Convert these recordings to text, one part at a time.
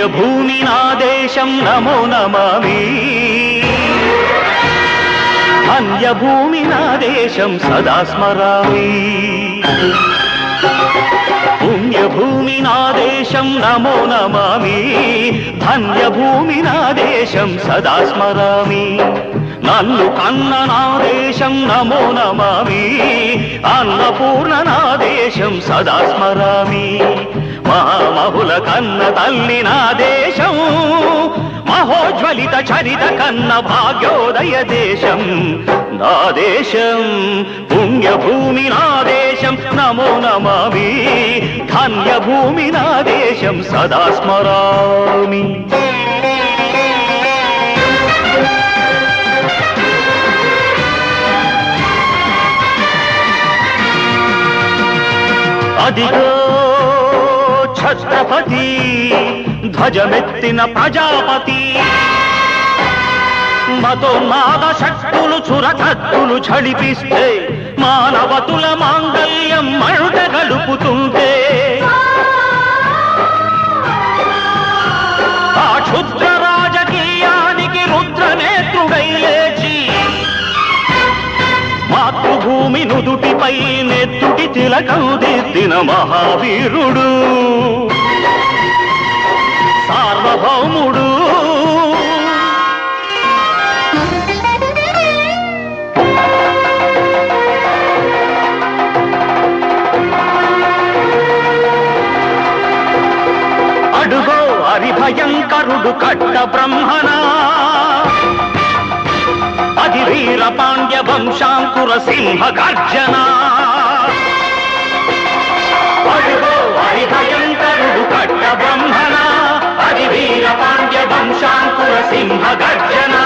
పుణ్యభూమి నా దేశం నమో నమామి ధన్యభూమి నా దేశం సదా స్మరామి పుణ్యభూమి నా దేశం నమో నమామి ధన్యభూమి నా దేశం సదా స్మరామి నన్ను కన్న నా దేశం నమో నమామి అన్నపూర్ణ నా దేశం సదా స్మరామి మహామహుల కన్న తల్లి నా దేశం మహోజ్వలిత చరిత కన్న భాగ్యోదయ దేశం నా దేశం పుణ్యభూమి నా దేశం నమో నమామి ధన్యభూమి నా దేశం సదా స్మరామి అదిగో ఛత్రపతి ధ్వజమెత్తిన ప్రజాపతి మతోన్మాద శక్తులు చురకత్తులు ఝళిపిస్తే మానవతుల మాంగల్యం మంట గలుపుతుంటే ఆ క్షుద్ర రాజకీయానికి రుద్రనేత్రుడై లేచి మాతృభూమి నుదుటిపై నెత్తుటి తిలకం దిద్దిన మహావీరుడు సార్వభౌముడు అడుగో హరిభయంకరుడు కట్ట బ్రహ్మణ అది వీర పాండ్య వంశాంకుర సింహ గర్జన అడుగో హరిభయంకరుడు కట్ట బ్రహ్మణ అది వీర పాండ్య వంశాంకుర సింహ గర్జన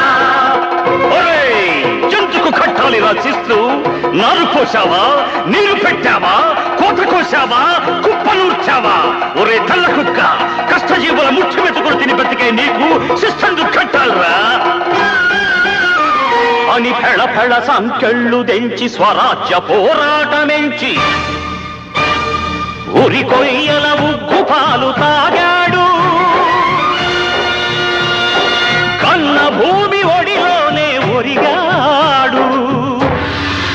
జంతుకు కట్టాలి రచిస్తూ నారు కోసావా నీరు పెట్టావా కోత కోసావా కుప్పనూర్చావా ఒరే తల్ల కుక్క కష్టజీవుల ముఖ్య వెతుకులు తిని బతికే నీకు శిస్తందు కట్టాలరా అని ఫెళ ఫెళ సంఖ్యళ్ళు దెంచి స్వరాజ్య పోరాటమెంచి ఉరి కొయ్యల